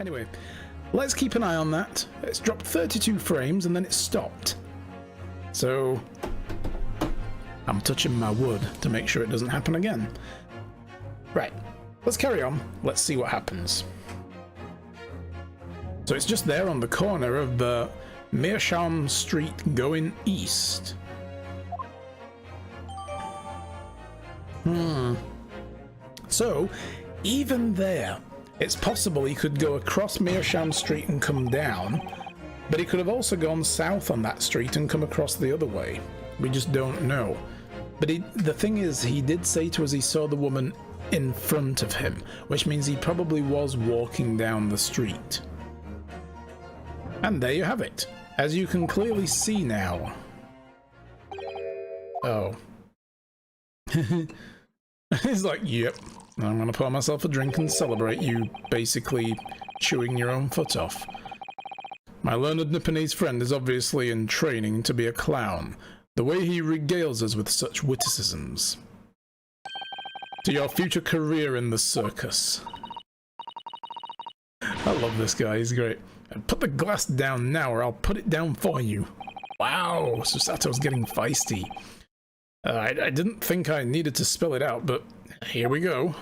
Anyway, let's keep an eye on that. It's dropped 32 frames and then it stopped. So I'm touching my wood to make sure it doesn't happen again. Right, let's carry on. Let's see what happens. So it's just there on the corner of Meerschaum Street going east. So, even there, it's possible he could go across Meerschaum Street and come down, but he could have also gone south on that street and come across the other way. We just don't know. But the thing is, he did say to us he saw the woman in front of him, which means he probably was walking down the street. And there you have it, as you can clearly see now. Oh. He's like, yep, I'm gonna pour myself a drink and celebrate you basically chewing your own foot off. My learned Nipponese friend is obviously in training to be a clown, the way he regales us with such witticisms. To your future career in the circus. I love this guy, he's great. And put the glass down now or I'll put it down for you. Wow, Susato's getting feisty. I didn't think I needed to spell it out, but here we go.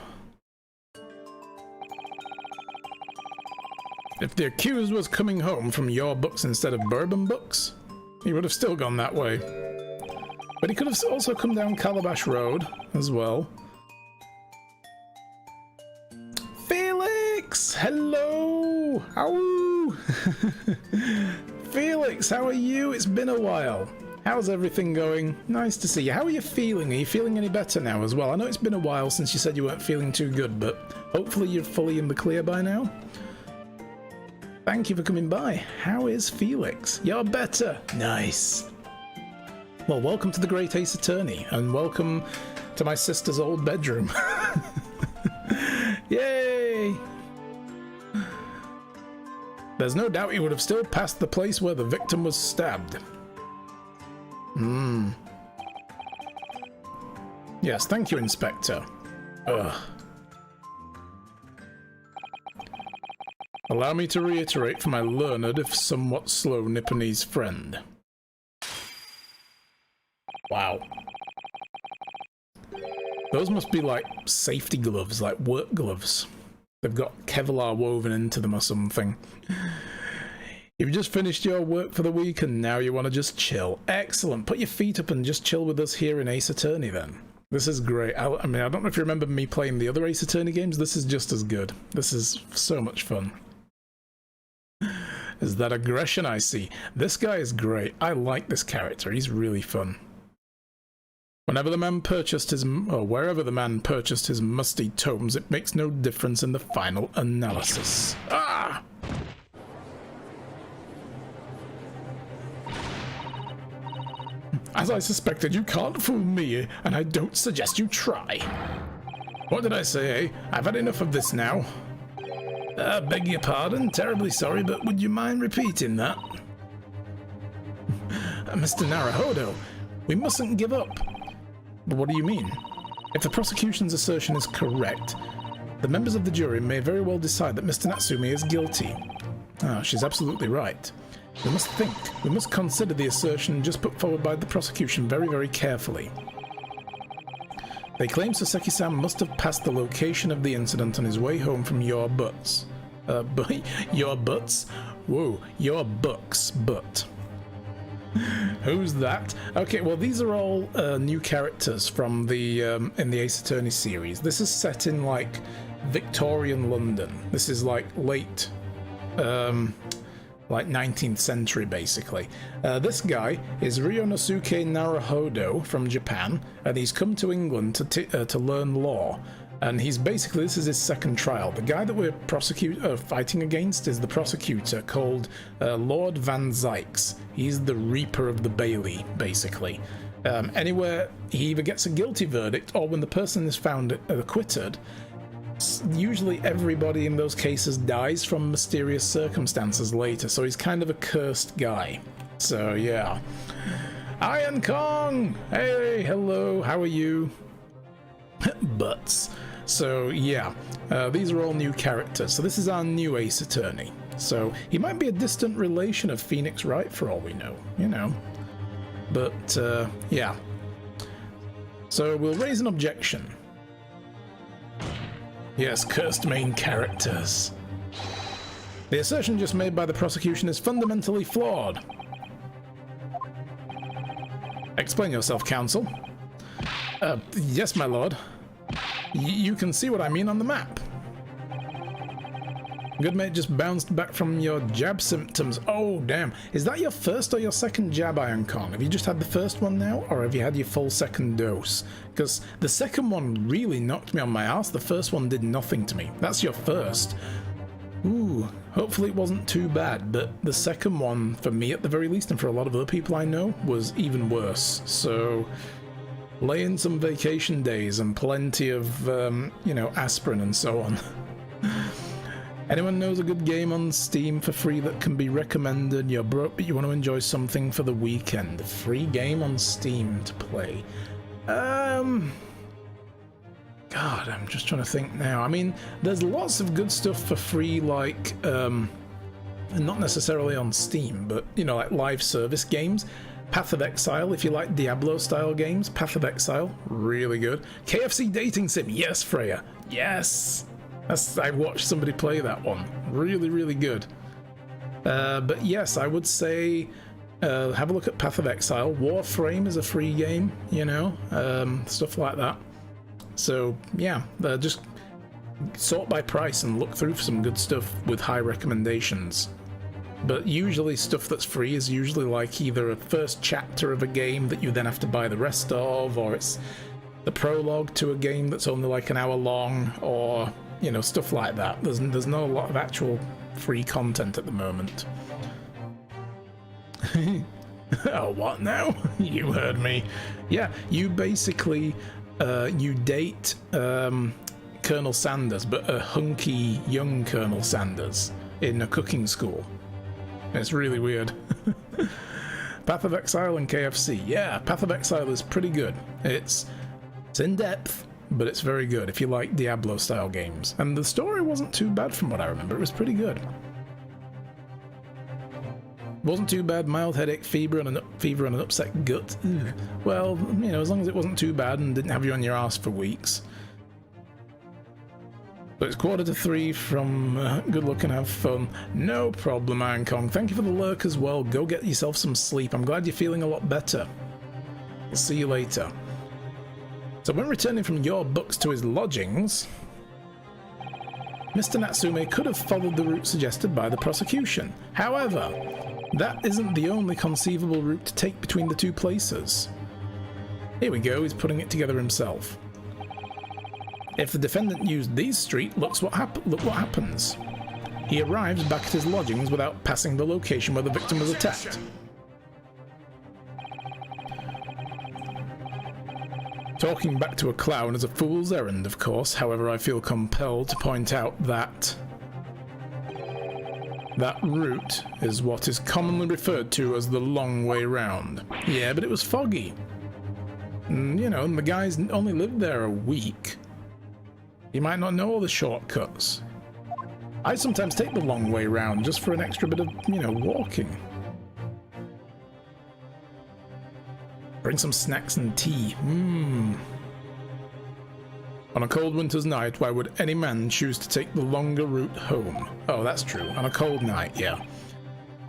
If the accused was coming home from your books instead of bourbon books, he would have still gone that way. But he could have also come down Calabash Road as well. Felix! Hello! Ow! Felix, how are you? It's been a while. How's everything going? Nice to see you. How are you feeling? Are you feeling any better now as well? I know it's been a while since you said you weren't feeling too good, but hopefully you're fully in the clear by now. Thank you for coming by. How is Felix? You're better. Nice. Well, welcome to the Great Ace Attorney, and welcome to my sister's old bedroom. Yay! There's no doubt he would have still passed the place where the victim was stabbed. Yes, thank you, Inspector. Ugh. Allow me to reiterate for my learned, if somewhat slow, Nipponese friend. Wow. Those must be like safety gloves, like work gloves. They've got Kevlar woven into them or something. You've just finished your work for the week and now you want to just chill. Excellent. Put your feet up and just chill with us here in Ace Attorney then. This is great. I mean, I don't know if you remember me playing the other Ace Attorney games. This is just as good. This is so much fun. Is that aggression I see? This guy is great. I like this character. He's really fun. Whenever the man purchased his, or wherever the man purchased his musty tomes, it makes no difference in the final analysis. Ah! As I suspected, you can't fool me, and I don't suggest you try. What did I say, eh? I've had enough of this now. Beg your pardon, terribly sorry, but would you mind repeating that? Mr. Naruhodo, we mustn't give up. But what do you mean? If the prosecution's assertion is correct, the members of the jury may very well decide that Mr. Natsumi is guilty. Ah, she's absolutely right. We must consider the assertion just put forward by the prosecution very, very carefully. They claim Saseki-san must have passed the location of the incident on his way home from your butts. Your butts? Whoa, your buck's butt. Who's that? Okay, well these are all new characters from the in the Ace Attorney series. This is set in like Victorian London. This is like late like 19th century basically. This guy is Ryonosuke Naruhodo from Japan, and he's come to England to learn law. And he's basically, this is his second trial. The guy that we're fighting against is the prosecutor called Lord Van Zykes. He's the Reaper of the Bailey, basically. Anywhere he either gets a guilty verdict or when the person is found acquitted, usually everybody in those cases dies from mysterious circumstances later, so he's kind of a cursed guy. So yeah. Iron Kong! Hey, hello, how are you? Butts. So yeah, these are all new characters. So this is our new Ace Attorney. So he might be a distant relation of Phoenix Wright for all we know, you know. But yeah. So we'll raise an objection. Yes, cursed main characters. The assertion just made by the prosecution is fundamentally flawed. Explain yourself, counsel. Yes, my lord. You can see what I mean on the map. Good mate just bounced back from your jab symptoms. Oh, damn. Is that your first or your second jab, Iron Kong? Have you just had the first one now, or have you had your full second dose? Because the second one really knocked me on my ass. The first one did nothing to me. That's your first. Ooh, hopefully it wasn't too bad, but the second one, for me at the very least, and for a lot of other people I know, was even worse. So, lay in some vacation days and plenty of, you know, aspirin and so on. Anyone knows a good game on Steam for free that can be recommended? You're broke, but you want to enjoy something for the weekend. A free game on Steam to play. God, I'm just trying to think now. I mean, there's lots of good stuff for free, like, not necessarily on Steam, but, you know, like live service games. Path of Exile, if you like Diablo-style games. Path of Exile, really good. KFC Dating Sim, yes, Freya, yes! I watched somebody play that one. Really, really good. But yes, I would say have a look at Path of Exile. Warframe is a free game, you know, stuff like that. So yeah, just sort by price and look through for some good stuff with high recommendations. But usually stuff that's free is usually like either a first chapter of a game that you then have to buy the rest of, or it's the prologue to a game that's only like an hour long, or you know, stuff like that. There's not a lot of actual free content at the moment. Oh, what now? You heard me. Yeah, you basically you date Colonel Sanders, but a hunky young Colonel Sanders in a cooking school. It's really weird. Path of Exile and KFC. Yeah, Path of Exile is pretty good. It's in depth, but it's very good if you like Diablo-style games. And the story wasn't too bad from what I remember. It was pretty good. Wasn't too bad. Mild headache, fever, and an upset gut. Ugh. Well, you know, as long as it wasn't too bad and didn't have you on your ass for weeks. But it's 2:45 from good luck and have fun. No problem, Iron Kong. Thank you for the lurk as well. Go get yourself some sleep. I'm glad you're feeling a lot better. I'll see you later. So when returning from your books to his lodgings, Mr. Natsume could have followed the route suggested by the prosecution. However, that isn't the only conceivable route to take between the two places. Here we go, he's putting it together himself. If the defendant used these streets, look what happens. He arrives back at his lodgings without passing the location where the victim was attacked. Talking back to a clown is a fool's errand, of course. However, I feel compelled to point out that that route is what is commonly referred to as the long way round. Yeah, but it was foggy. And, you know, the guy's only lived there a week. He might not know all the shortcuts. I sometimes take the long way round just for an extra bit of, you know, walking. Bring some snacks and tea. On a cold winter's night, why would any man choose to take the longer route home? Oh, that's true. On a cold night, yeah.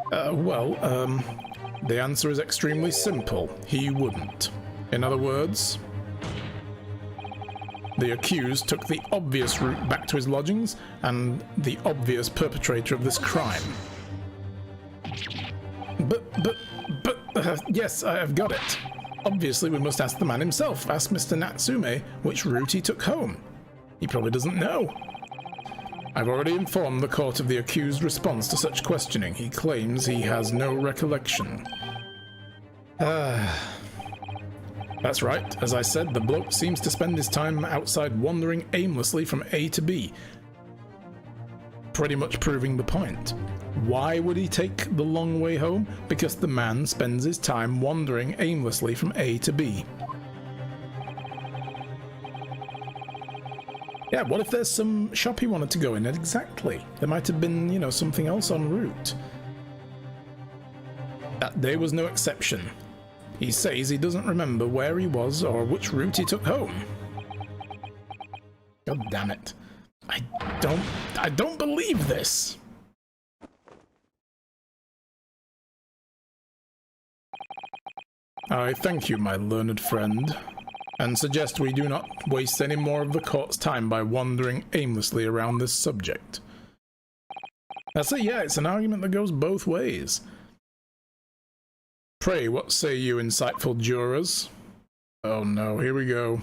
The answer is extremely simple. He wouldn't. In other words, the accused took the obvious route back to his lodgings and the obvious perpetrator of this crime. Yes, I have got it. Obviously, we must ask the man himself. Ask Mr. Natsume which route he took home. He probably doesn't know. I've already informed the court of the accused's response to such questioning. He claims he has no recollection. That's right. As I said, the bloke seems to spend his time outside wandering aimlessly from A to B. Pretty much proving the point. Why would he take the long way home? Because the man spends his time wandering aimlessly from A to B. Yeah, what if there's some shop he wanted to go in? Exactly. There might have been, you know, something else en route. That day was no exception. He says he doesn't remember where he was or which route he took home. God damn it. I don't believe this. I thank you, my learned friend, and suggest we do not waste any more of the court's time by wandering aimlessly around this subject. I say, yeah, it's an argument that goes both ways. Pray, what say you, insightful jurors? Oh no, here we go.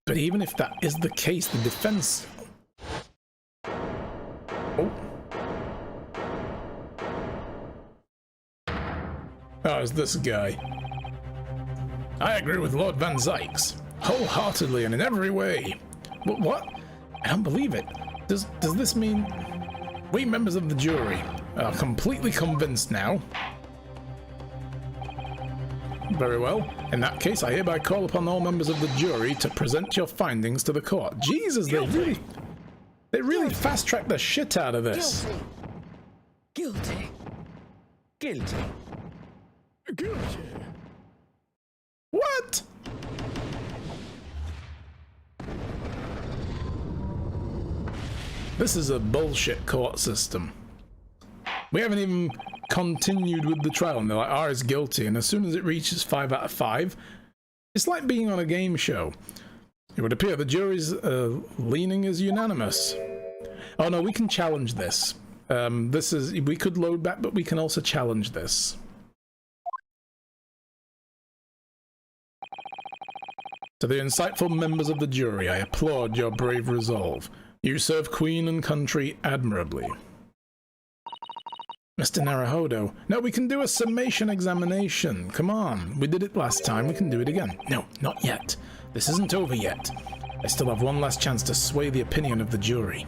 But even if that is the case, the defense... Oh. Oh, it's this guy. I agree with Lord Van Zykes, wholeheartedly and in every way. What? I don't believe it. Does this mean we members of the jury are completely convinced now? Very well. In that case, I hereby call upon all members of the jury to present your findings to the court. Jesus, they really fast-tracked the shit out of this. Guilty. Guilty. Guilty. What? This is a bullshit court system. We haven't even continued with the trial and they're like, R is guilty, and as soon as it reaches 5 out of 5, it's like being on a game show. It would appear the jury's leaning is unanimous. Oh no, we can challenge this. We could load back, but we can also challenge this. To the insightful members of the jury, I applaud your brave resolve. You serve Queen and country admirably. Mr. Naruhodo, no, we can do a summation examination. Come on, we did it last time, we can do it again. No, not yet. This isn't over yet. I still have one last chance to sway the opinion of the jury.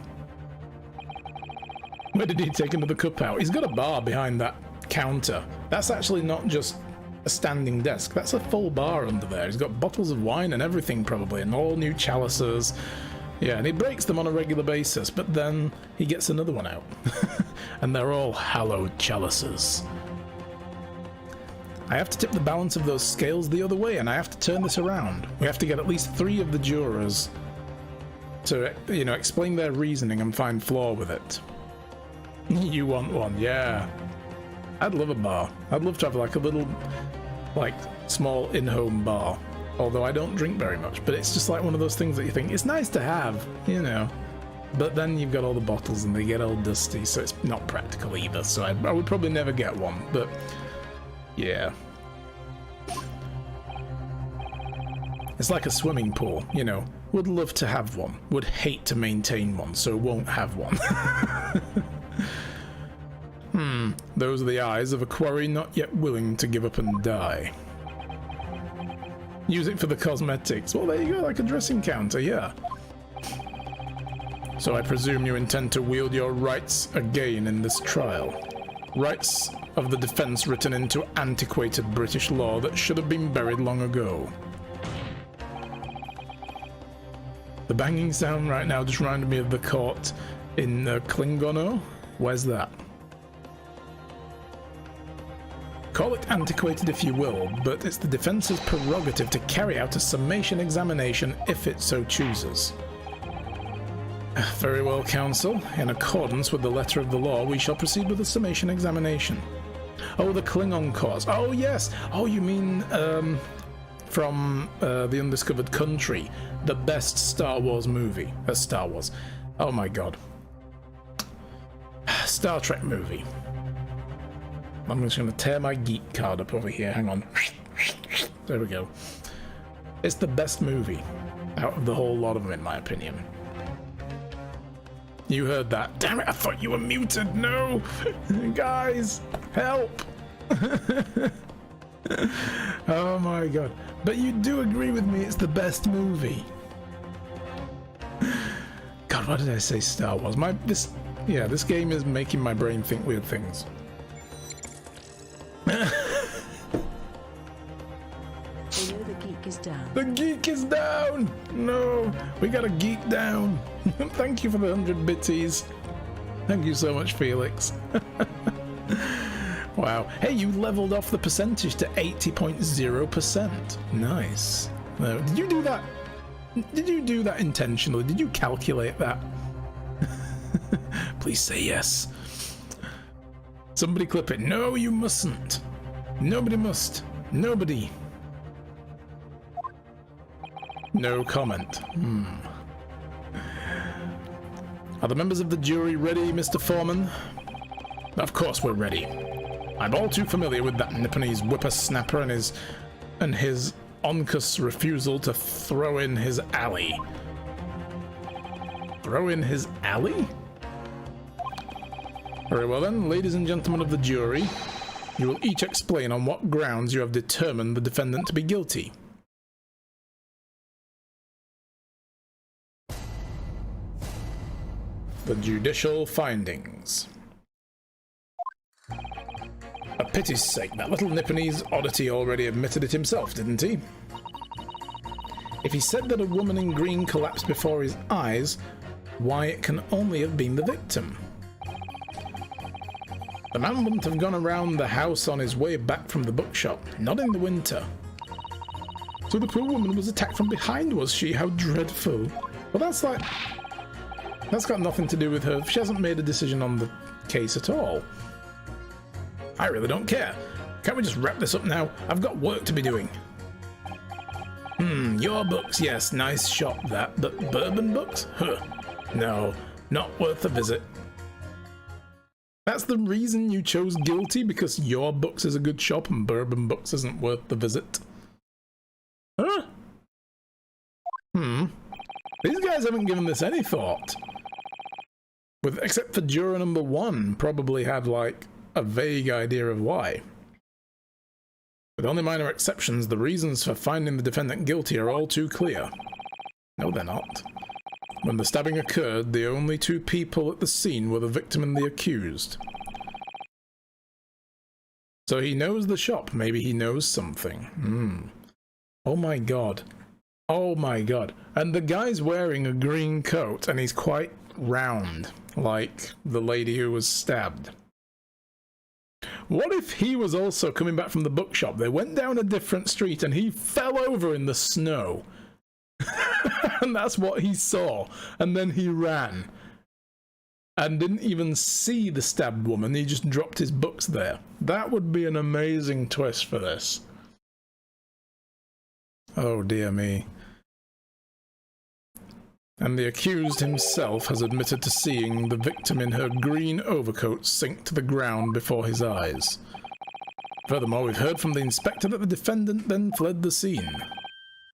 Where did he take him to the cup out? He's got a bar behind that counter. That's actually not just a standing desk, that's a full bar under there. He's got bottles of wine and everything probably, and all new chalices. Yeah, and he breaks them on a regular basis, but then he gets another one out. And they're all hallowed chalices. I have to tip the balance of those scales the other way, and I have to turn this around. We have to get at least 3 of the jurors to, you know, explain their reasoning and find flaw with it. You want one, yeah. I'd love a bar. I'd love to have like a little, like, small in-home bar. Although I don't drink very much, but it's just like one of those things that you think, it's nice to have, you know. But then you've got all the bottles and they get all dusty, so it's not practical either. So I would probably never get one, but yeah. It's like a swimming pool, you know. Would love to have one, would hate to maintain one, so won't have one. Those are the eyes of a quarry not yet willing to give up and die. Use it for the cosmetics. Well, there you go, like a dressing counter, yeah. So I presume you intend to wield your rights again in this trial. Rights of the defense written into antiquated British law that should have been buried long ago. The banging sound right now just reminded me of the court in Klingono. Where's that? Call it antiquated if you will, but it's the defense's prerogative to carry out a summation examination if it so chooses. Very well, counsel. In accordance with the letter of the law, we shall proceed with the summation examination. Oh, the Klingon cause. Oh, yes. Oh, you mean, from The Undiscovered Country, the best Star Wars movie. Star Wars. Oh my god. Star Trek movie. I'm just going to tear my geek card up over here. Hang on. There we go. It's the best movie out of the whole lot of them, in my opinion. You heard that. Damn it, I thought you were muted. No! Guys, help! Oh my god. But you do agree with me, it's the best movie. God, why did I say Star Wars? This game is making my brain think weird things. The geek is down. The geek is down! No, we got a geek down. Thank you for the 100 bitties. Thank you so much, Felix. Wow. Hey, you leveled off the percentage to 80.0%. Nice. Did you do that? Did you do that intentionally? Did you calculate that? Please say yes. Somebody clip it. No, you mustn't. Nobody must. Nobody. No comment. Are the members of the jury ready, Mr. Foreman? Of course we're ready. I'm all too familiar with that Nipponese whippersnapper and his Oncus refusal to throw in his alley. Throw in his alley? Very well then, ladies and gentlemen of the jury, you will each explain on what grounds you have determined the defendant to be guilty. The judicial findings. For pity's sake, that little Nipponese oddity already admitted it himself, didn't he? If he said that a woman in green collapsed before his eyes, why, it can only have been the victim. The man wouldn't have gone around the house on his way back from the bookshop, not in the winter. So the poor woman was attacked from behind, was she? How dreadful. Well, that's got nothing to do with her. She hasn't made a decision on the case at all. I really don't care. Can't we just wrap this up now? I've got work to be doing. Your books, yes, nice shop that, but bourbon books? Huh. No, not worth a visit. That's the reason you chose guilty, because your books is a good shop and bourbon books isn't worth the visit? Huh? These guys haven't given this any thought. Except for juror number 1 probably had, like, a vague idea of why. With only minor exceptions, the reasons for finding the defendant guilty are all too clear. No, they're not. When the stabbing occurred, the only two people at the scene were the victim and the accused. So he knows the shop. Maybe he knows something. Oh my god. Oh my god. And the guy's wearing a green coat and he's quite round, like the lady who was stabbed. What if he was also coming back from the bookshop? They went down a different street and he fell over in the snow. And that's what he saw. And then he ran. And didn't even see the stabbed woman. He just dropped his books there. That would be an amazing twist for this. Oh dear me. And the accused himself has admitted to seeing the victim in her green overcoat sink to the ground before his eyes. Furthermore, we've heard from the inspector that the defendant then fled the scene.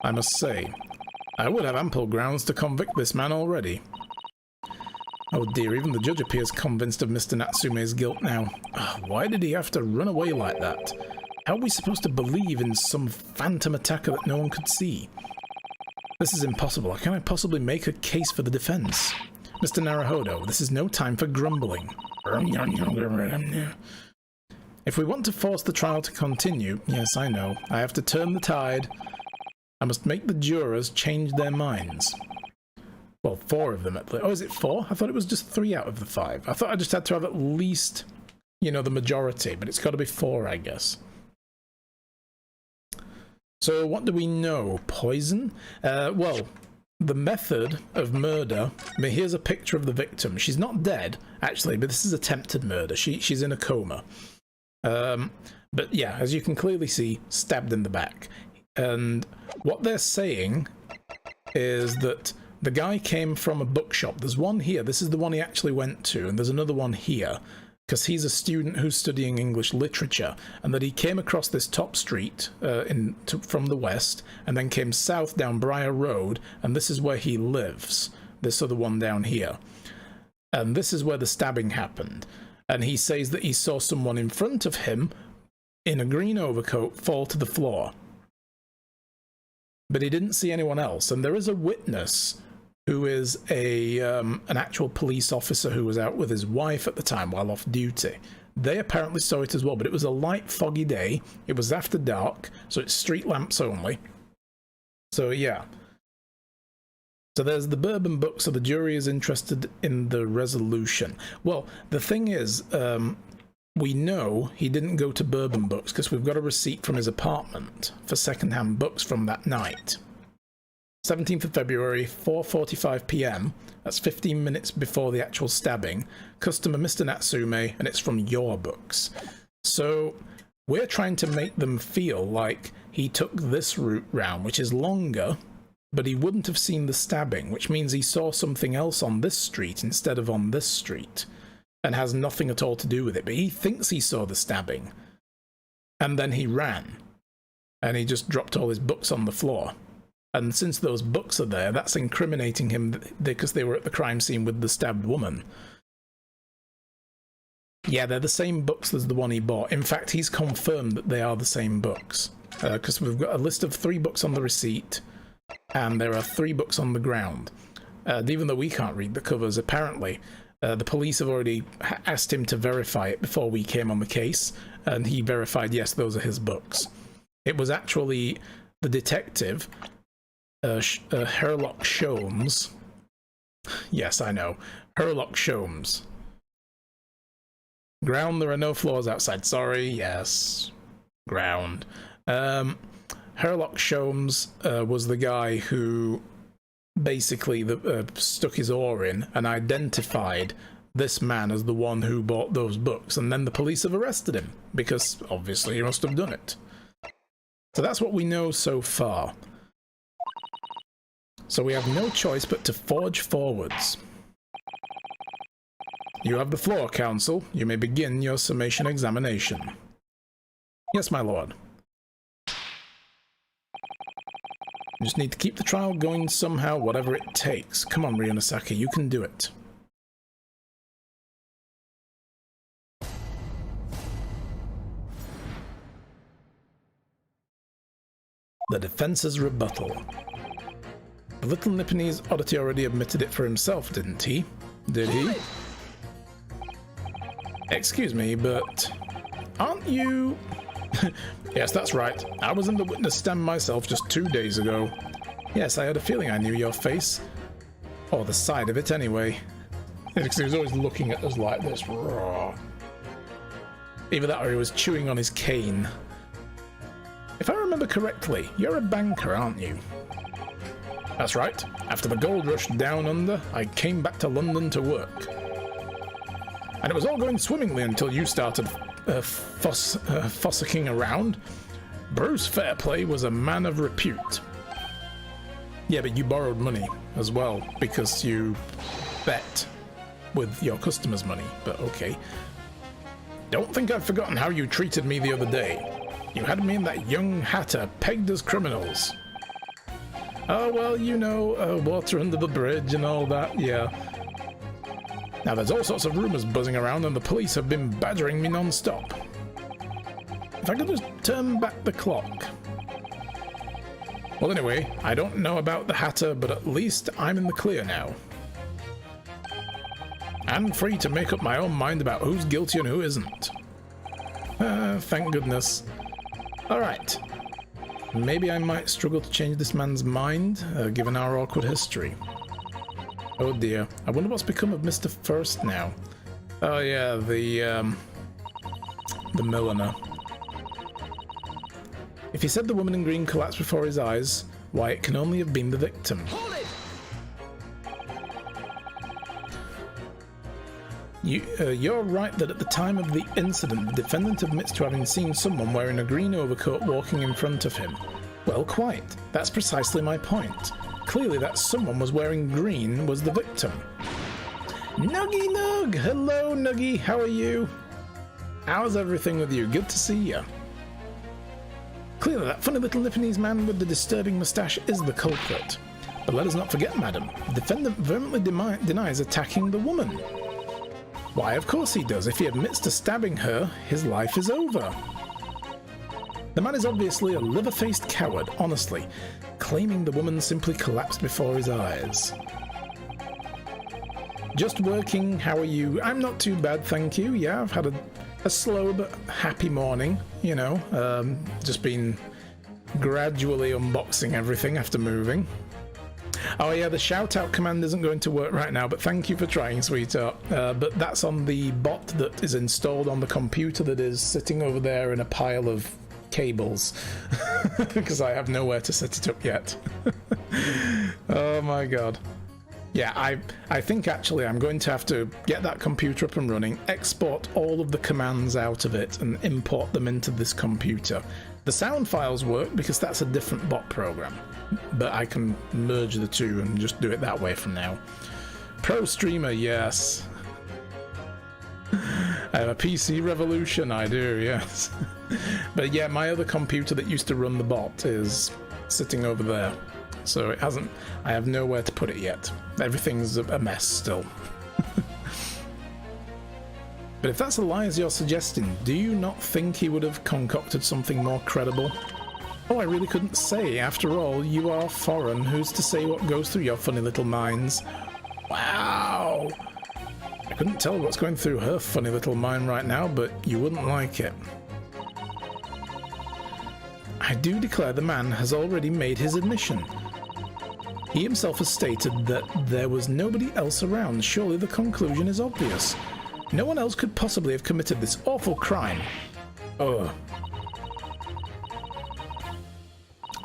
I must say, I would have ample grounds to convict this man already. Oh dear, even the judge appears convinced of Mr. Natsume's guilt now. Why did he have to run away like that? How are we supposed to believe in some phantom attacker that no one could see? This is impossible. How can I possibly make a case for the defense? Mr. Naruhodo, this is no time for grumbling. If we want to force the trial to continue, yes, I know, I have to turn the tide. I must make the jurors change their minds. Well, 4 of them at least. Oh, is it 4? I thought it was just 3 out of the 5. I thought I just had to have at least, you know, the majority, but it's got to be 4, I guess. So what do we know? Poison? Well, the method of murder. I mean, here's a picture of the victim. She's not dead, actually, but this is attempted murder. She's in a coma. But yeah, as you can clearly see, stabbed in the back. And what they're saying is that the guy came from a bookshop. There's one here. This is the one he actually went to, and there's another one here, because he's a student who's studying English literature, and that he came across this top street from the west, and then came south down Briar Road, and this is where he lives, this other one down here. And this is where the stabbing happened. And he says that he saw someone in front of him in a green overcoat fall to the floor. But he didn't see anyone else, and there is a witness who is an actual police officer who was out with his wife at the time while off duty. They apparently saw it as well, but it was a light, foggy day. It was after dark, so it's street lamps only. So yeah. So there's the bourbon book, so the jury is interested in the resolution. Well, the thing is, we know he didn't go to bourbon books because we've got a receipt from his apartment for secondhand books from that night. 17th of February, 4:45 p.m. That's 15 minutes before the actual stabbing. Customer Mr. Natsume, and it's from your books. So we're trying to make them feel like he took this route round, which is longer, but he wouldn't have seen the stabbing, which means he saw something else on this street instead of on this street, and has nothing at all to do with it. But he thinks he saw the stabbing, and then he ran, and he just dropped all his books on the floor. And since those books are there, that's incriminating him because they were at the crime scene with the stabbed woman. Yeah, they're the same books as the one he bought. In fact, he's confirmed that they are the same books, because we've got a list of 3 books on the receipt, and there are 3 books on the ground. Even though we can't read the covers, apparently, the police have already asked him to verify it before we came on the case, and he verified, yes, those are his books. It was actually the detective, Herlock Sholmes. Yes, I know. Herlock Sholmes. Ground, there are no floors outside. Sorry, yes. Ground. Herlock Sholmes was the guy who basically stuck his oar in and identified this man as the one who bought those books, and then the police have arrested him, because obviously he must have done it. So that's what we know so far. So we have no choice but to forge forwards. You have the floor, counsel. You may begin your summation examination. Yes, my lord. You just need to keep the trial going somehow, whatever it takes. Come on, Ryonosaki, you can do it. The defense's rebuttal. The little Nipponese oddity already admitted it for himself, didn't he? Did he? Excuse me, but aren't you... Yes, that's right. I was in the witness stand myself just 2 days ago. Yes, I had a feeling I knew your face. Or the side of it, anyway. Because he was always looking at us like this. Raw. Either that or he was chewing on his cane. If I remember correctly, you're a banker, aren't you? That's right. After the gold rush down under, I came back to London to work. And it was all going swimmingly until you started fossicking around. Bruce Fairplay was a man of repute. Yeah, but you borrowed money as well, because you bet with your customers' money, but okay. Don't think I've forgotten how you treated me the other day. You had me and that young hatter pegged as criminals. Oh, well, you know, water under the bridge and all that, yeah. Now, there's all sorts of rumors buzzing around, and the police have been badgering me non-stop. If I could just turn back the clock. Well, anyway, I don't know about the hatter, but at least I'm in the clear now. And free to make up my own mind about who's guilty and who isn't. Thank goodness. Alright. Maybe I might struggle to change this man's mind, given our awkward history. Oh dear. I wonder what's become of Mr. First now. Oh yeah, the milliner. If he said the woman in green collapsed before his eyes, why, it can only have been the victim. Hold it! You're right that at the time of the incident, the defendant admits to having seen someone wearing a green overcoat walking in front of him. Well, quite. That's precisely my point. Clearly that someone was wearing green was the victim. Nuggy Nug! Hello, Nuggy, how are you? How's everything with you? Good to see you. Clearly that funny little Nipponese man with the disturbing moustache is the culprit. But let us not forget, madam, the defendant vehemently denies attacking the woman. Why, of course he does. If he admits to stabbing her, his life is over. The man is obviously a liver-faced coward, honestly, claiming the woman simply collapsed before his eyes. Just working, how are you? I'm not too bad, thank you. Yeah, I've had a slow but happy morning, you know. Just been gradually unboxing everything after moving. Oh yeah, the shout-out command isn't going to work right now, but thank you for trying, sweetheart. But that's on the bot that is installed on the computer that is sitting over there in a pile of cables, because I have nowhere to set it up yet. Oh my god. Yeah, I think actually I'm going to have to get that computer up and running, export all of the commands out of it, and import them into this computer. The sound files work because that's a different bot program, but I can merge the two and just do it that way from now. Pro streamer, yes. I have a PC revolution, I do, yes. But yeah, my other computer that used to run the bot is sitting over there. So it hasn't, I have nowhere to put it yet. Everything's a mess still. But if that's a lie as you're suggesting, do you not think he would have concocted something more credible? Oh, I really couldn't say. After all, you are foreign. Who's to say what goes through your funny little minds? Wow! I couldn't tell what's going through her funny little mind right now, but you wouldn't like it. I do declare the man has already made his admission. He himself has stated that there was nobody else around. Surely the conclusion is obvious. No one else could possibly have committed this awful crime. Ugh.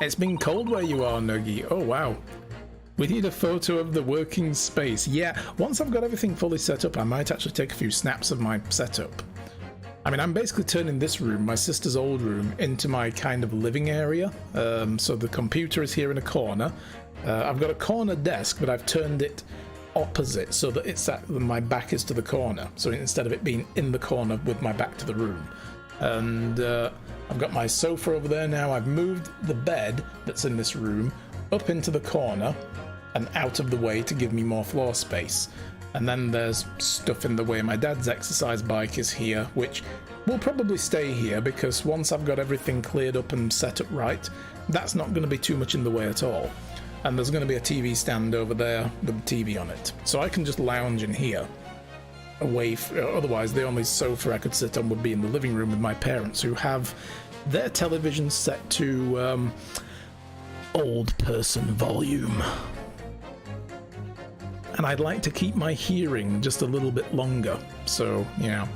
It's been cold where you are, Nuggy. Oh, wow. We need a photo of the working space. Yeah, once I've got everything fully set up, I might actually take a few snaps of my setup. I mean, I'm basically turning this room, my sister's old room, into my kind of living area. So the computer is here in a corner. I've got a corner desk, but I've turned it opposite so that it's at my back is to the corner. So instead of it being in the corner with my back to the room. And I've got my sofa over there now. I've moved the bed that's in this room up into the corner and out of the way to give me more floor space. And then there's stuff in the way. My dad's exercise bike is here, which will probably stay here because once I've got everything cleared up and set up right, that's not going to be too much in the way at all. And there's going to be a TV stand over there with the TV on it. So I can just lounge in here. Otherwise, the only sofa I could sit on would be in the living room with my parents, who have their television set to old person volume. And I'd like to keep my hearing just a little bit longer. So, yeah.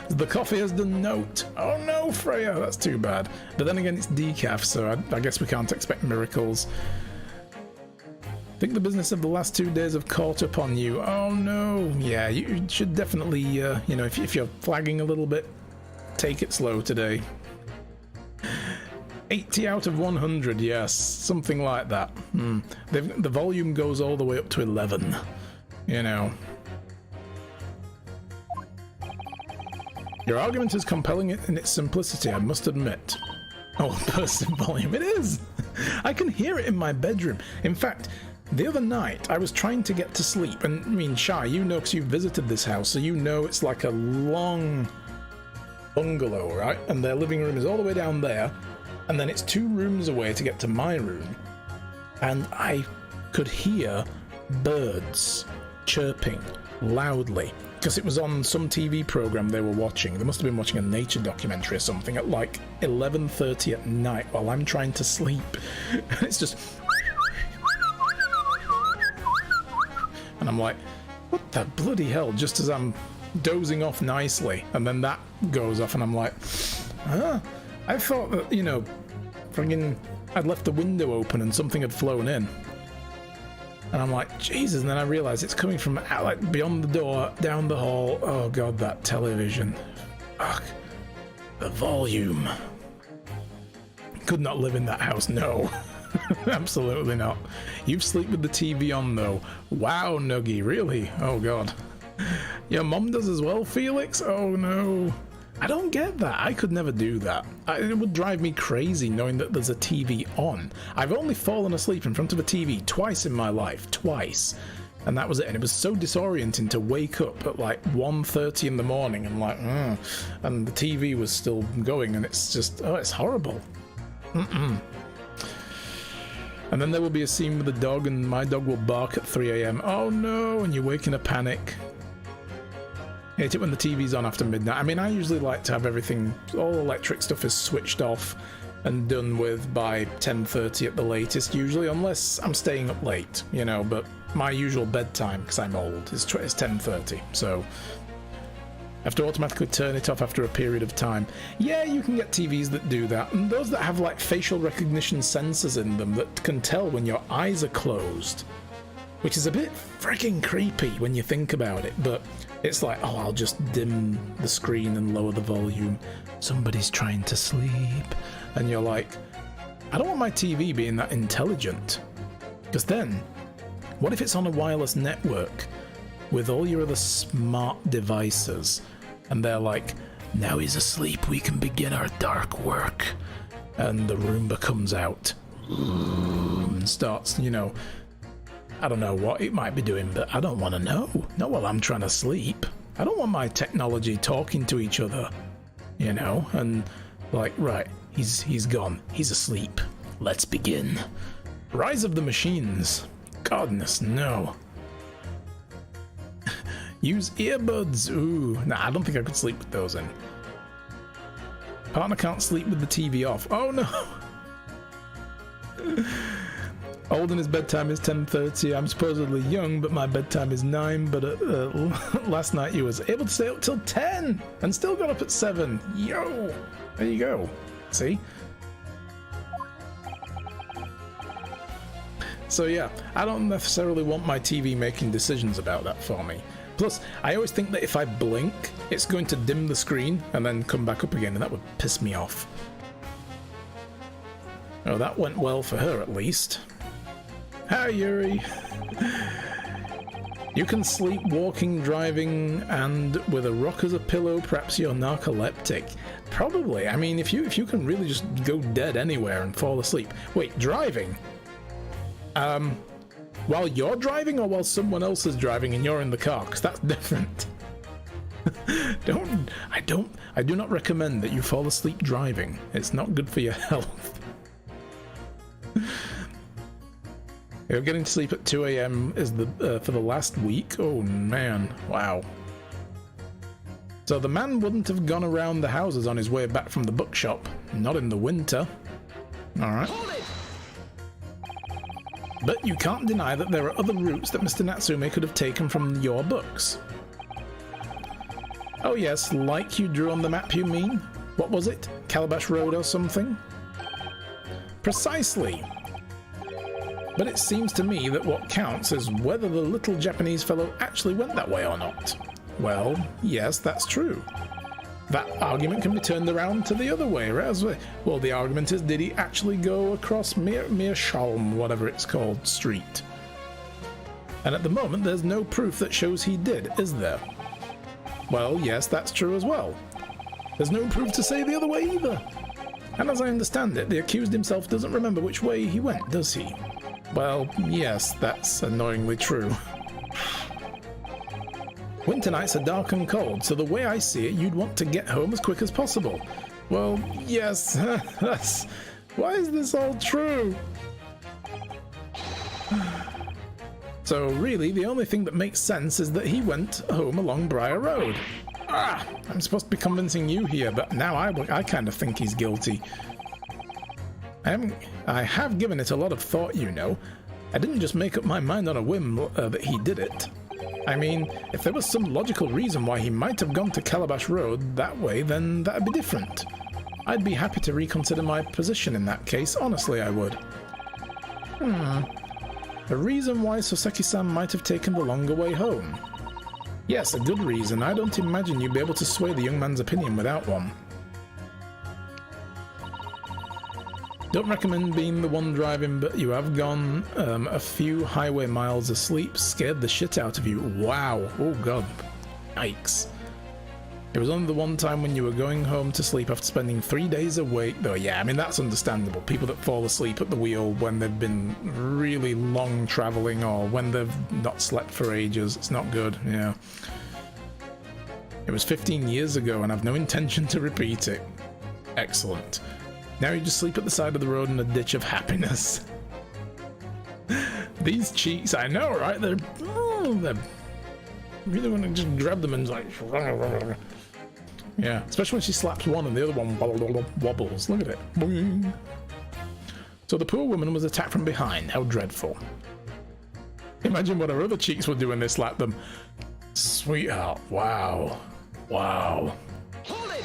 The coffee has done note. Oh no, Freya, that's too bad. But then again, it's decaf, so I guess we can't expect miracles. I think the business of the last 2 days have caught up on you. Oh no. Yeah, you should definitely, you know, if you're flagging a little bit, take it slow today. 80 out of 100, yes, something like that. The volume goes all the way up to 11, you know. Your argument is compelling in its simplicity, I must admit. Oh, burst in volume, it is! I can hear it in my bedroom. In fact, the other night, I was trying to get to sleep, and I mean, Shai, you know, because you've visited this house, so you know it's like a long bungalow, right? And their living room is all the way down there, and then it's 2 rooms away to get to my room, and I could hear birds chirping loudly, because it was on some TV program they were watching. They must have been watching a nature documentary or something at like 11:30 at night while I'm trying to sleep. And it's just... And I'm like, what the bloody hell, just as I'm dozing off nicely, and then that goes off and I'm like, I thought that, you know, friggin' I'd left the window open and something had flown in. And I'm like, Jesus, and then I realized it's coming from out, like beyond the door, down the hall. Oh god, that television. Fuck. The volume. Could not live in that house, no. Absolutely not. You sleep with the TV on though. Wow, Nuggy, really? Oh god. Your mom does as well, Felix? Oh no. I don't get that. I could never do that. It would drive me crazy knowing that there's a TV on. I've only fallen asleep in front of a TV twice in my life. Twice. And that was it. And it was so disorienting to wake up at like 1:30 in the morning and like, and the TV was still going, and it's just, oh, it's horrible. And then there will be a scene with the dog, and my dog will bark at 3 a.m. Oh no, and you wake in a panic. Hate it when the TV's on after midnight. I mean, I usually like to have everything, all electric stuff is switched off and done with by 10:30 at the latest, usually, unless I'm staying up late, you know, but my usual bedtime, because I'm old, is 10:30, so I have to automatically turn it off after a period of time. Yeah, you can get TVs that do that, and those that have like facial recognition sensors in them that can tell when your eyes are closed, which is a bit freaking creepy when you think about it, but it's like, oh, I'll just dim the screen and lower the volume. Somebody's trying to sleep. And you're like, I don't want my TV being that intelligent. Because then, what if it's on a wireless network with all your other smart devices? And they're like, now he's asleep, we can begin our dark work. And the Roomba comes out and starts, you know, I don't know what it might be doing, but I don't want to know. Not while I'm trying to sleep. I don't want my technology talking to each other, you know, and like, right, he's gone. He's asleep. Let's begin. Rise of the Machines. Goodness, no. Use earbuds. Ooh, nah, I don't think I could sleep with those in. Partner can't sleep with the TV off. Oh no. Old and his bedtime is 10:30. I'm supposedly young, but my bedtime is 9. But last night he was able to stay up till 10 and still got up at 7. Yo, there you go. See? So yeah, I don't necessarily want my TV making decisions about that for me. Plus, I always think that if I blink, it's going to dim the screen and then come back up again, and that would piss me off. Oh, that went well for her at least. Hi, Yuri. You can sleep walking, driving, and with a rock as a pillow, perhaps you're narcoleptic. Probably. I mean, if you can really just go dead anywhere and fall asleep. Wait, driving? While you're driving or while someone else is driving and you're in the car? Because that's different. I do not recommend that you fall asleep driving. It's not good for your health. You're getting to sleep at 2 a.m. is for the last week? Oh man, wow. So the man wouldn't have gone around the houses on his way back from the bookshop. Not in the winter. Alright. But you can't deny that there are other routes that Mr. Natsume could have taken from your books. Oh yes, like you drew on the map, you mean? What was it? Calabash Road or something? Precisely. But it seems to me that what counts is whether the little Japanese fellow actually went that way or not. Well, yes, that's true. That argument can be turned around to the other way, right? Well, the argument is, did he actually go across Meerschaum, whatever it's called, street? And at the moment, there's no proof that shows he did, is there? Well, yes, that's true as well. There's no proof to say the other way either. And as I understand it, the accused himself doesn't remember which way he went, does he? Well, yes, that's annoyingly true. Winter nights are dark and cold, so the way I see it, you'd want to get home as quick as possible. Well, yes, that's... Why is this all true? So really, the only thing that makes sense is that he went home along Briar Road. Ah, I'm supposed to be convincing you here, but now I kind of think he's guilty. I have given it a lot of thought, you know. I didn't just make up my mind on a whim that he did it. I mean, if there was some logical reason why he might have gone to Calabash Road that way, then that'd be different. I'd be happy to reconsider my position in that case, honestly I would. A reason why Soseki-san might have taken the longer way home. Yes, a good reason. I don't imagine you'd be able to sway the young man's opinion without one. Don't recommend being the one driving, but you have gone a few highway miles asleep, scared the shit out of you. Wow. Oh god. Yikes. It was only the one time when you were going home to sleep after spending 3 days awake, though. Yeah, I mean, that's understandable. People that fall asleep at the wheel when they've been really long traveling or when they've not slept for ages. It's not good, yeah. It was 15 years ago and I've no intention to repeat it. Excellent. Now you just sleep at the side of the road in a ditch of happiness. These cheeks, I know, right? They're really want to just grab them and like... Yeah, especially when she slaps one and the other one wobbles. Look at it. Boing. So the poor woman was attacked from behind. How dreadful. Imagine what her other cheeks would do when they slapped them. Sweetheart. Wow. Wow. Hold it!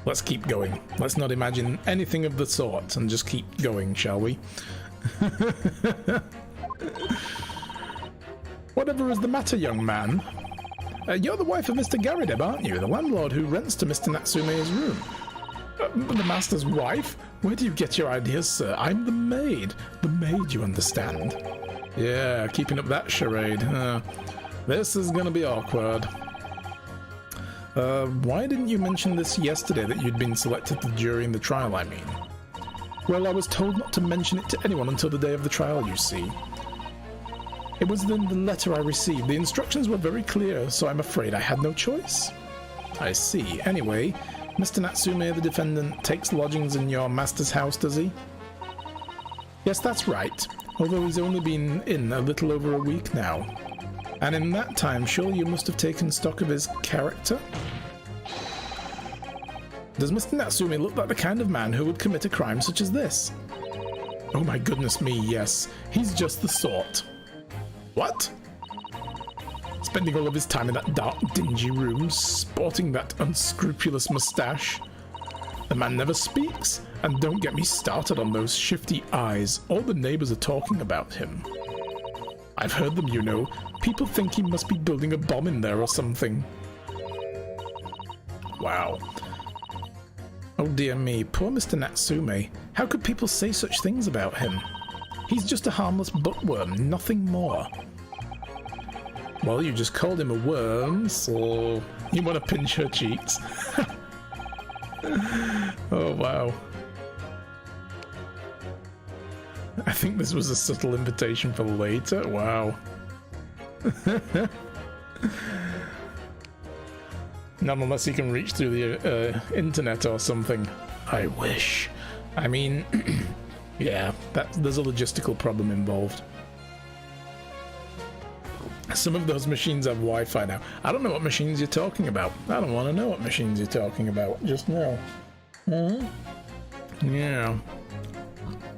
Let's keep going. Let's not imagine anything of the sort and just keep going, shall we? Whatever is the matter, young man? You're the wife of Mr. Garideb, aren't you? The landlord who rents to Mr. Natsume's room. The master's wife? Where do you get your ideas, sir? I'm the maid. The maid, you understand. Yeah, keeping up that charade. This is gonna be awkward. Why didn't you mention this yesterday that you'd been selected to jury in the trial, I mean? Well, I was told not to mention it to anyone until the day of the trial, you see. It was in the letter I received. The instructions were very clear, so I'm afraid I had no choice. I see. Anyway, Mr. Natsume, the defendant, takes lodgings in your master's house, does he? Yes, that's right. Although he's only been in a little over a week now. And in that time, surely you must have taken stock of his character? Does Mr. Natsume look like the kind of man who would commit a crime such as this? Oh my goodness me, yes. He's just the sort. What? Spending all of his time in that dark, dingy room, sporting that unscrupulous moustache. The man never speaks, and don't get me started on those shifty eyes. All the neighbors are talking about him. I've heard them, you know. People think he must be building a bomb in there or something. Wow. Oh dear me, poor Mr. Natsume. How could people say such things about him? He's just a harmless bookworm, nothing more. Well, you just called him a worm, so you want to pinch her cheeks. Oh, wow. I think this was a subtle invitation for later. Wow. Not unless he can reach through the internet or something. I wish. I mean... Yeah, there's a logistical problem involved. Some of those machines have Wi-Fi now. I don't know what machines you're talking about. I don't want to know what machines you're talking about just now. Yeah.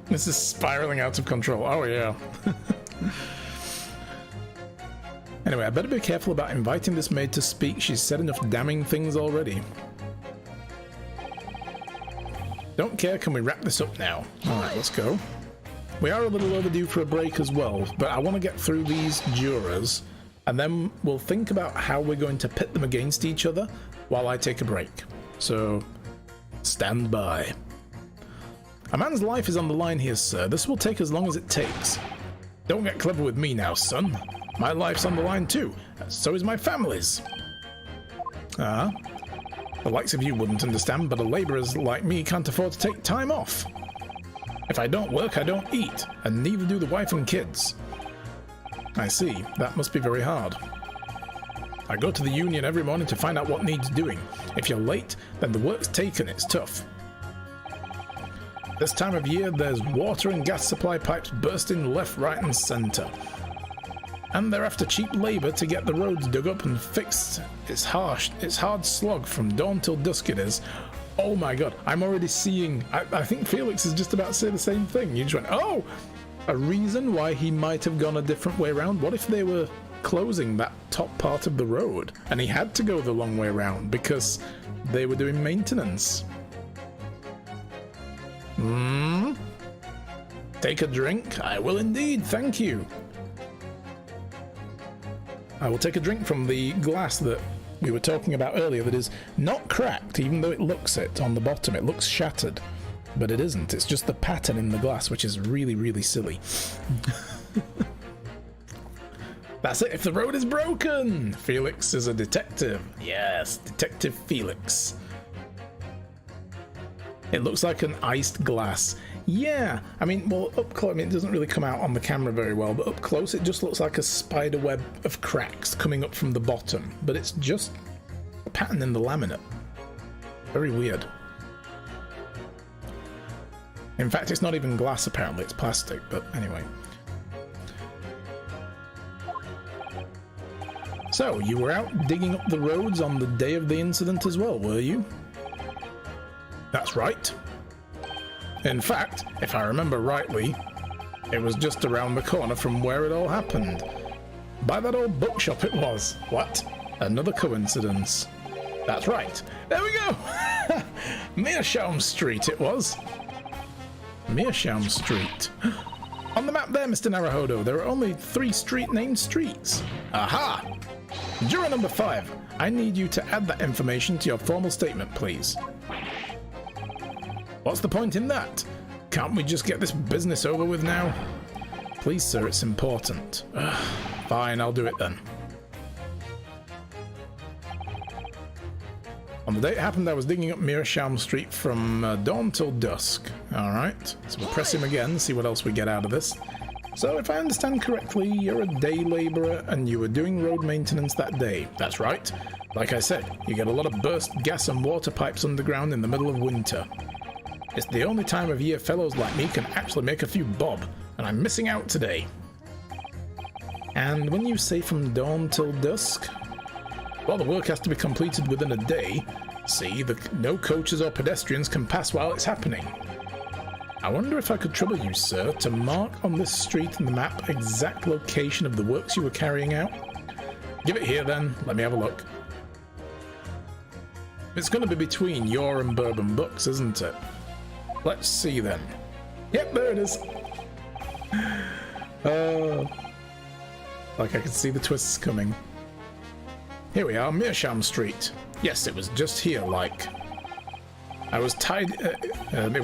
This is spiraling out of control. Oh, yeah. Anyway, I better be careful about inviting this maid to speak. She's said enough damning things already. Don't care, can we wrap this up now? Alright, let's go. We are a little overdue for a break as well, but I want to get through these jurors, and then we'll think about how we're going to pit them against each other while I take a break. So, stand by. A man's life is on the line here, sir. This will take as long as it takes. Don't get clever with me now, son. My life's on the line too. So is my family's. The likes of you wouldn't understand, but a labourer like me can't afford to take time off. If I don't work, I don't eat, and neither do the wife and kids. I see. That must be very hard. I go to the union every morning to find out what needs doing. If you're late, then the work's taken. It's tough. This time of year, there's water and gas supply pipes bursting left, right, and centre. And they're after cheap labour to get the roads dug up and fixed. It's hard slog from dawn till dusk it is. Oh my god, I'm already seeing... I think Felix is just about to say the same thing. You just went, oh! A reason why he might have gone a different way around? What if they were closing that top part of the road and he had to go the long way around because they were doing maintenance? Take a drink? I will indeed, thank you. I will take a drink from the glass that we were talking about earlier that is not cracked, even though it looks it on the bottom. It looks shattered, but it isn't. It's just the pattern in the glass, which is really, really silly. That's it. If the road is broken, Felix is a detective. Yes, Detective Felix. It looks like an iced glass. Yeah, I mean, well, up close, I mean, it doesn't really come out on the camera very well, but up close it just looks like a spider web of cracks coming up from the bottom, but it's just a pattern in the laminate. Very weird. In fact, it's not even glass apparently, it's plastic, but anyway. So, you were out digging up the roads on the day of the incident as well, were you? That's right. In fact, if I remember rightly, it was just around the corner from where it all happened. By that old bookshop it was. What? Another coincidence. That's right. There we go! Meerschaum Street it was. Meerschaum Street. On the map there, Mr. Naruhodo, there are only 3 named streets. Aha! Juror number 5, I need you to add that information to your formal statement, please. What's the point in that? Can't we just get this business over with now? Please, sir, it's important. Fine, I'll do it then. On the day it happened, I was digging up Meerschaum Street from dawn till dusk. Alright, so we'll press him again, see what else we get out of this. So, if I understand correctly, you're a day labourer and you were doing road maintenance that day. That's right. Like I said, you get a lot of burst gas and water pipes underground in the middle of winter. It's the only time of year fellows like me can actually make a few bob, and I'm missing out today. And when you say from dawn till dusk, well, the work has to be completed within a day. See, no coaches or pedestrians can pass while it's happening. I wonder if I could trouble you, sir, to mark on this street in the map exact location of the works you were carrying out? Give it here then, let me have a look. It's going to be between your and Bourbon Books, isn't it? Let's see then. Yep, there it is. Like I can see the twists coming. Here we are, Meerschaum Street. Yes, it was just here, like. It was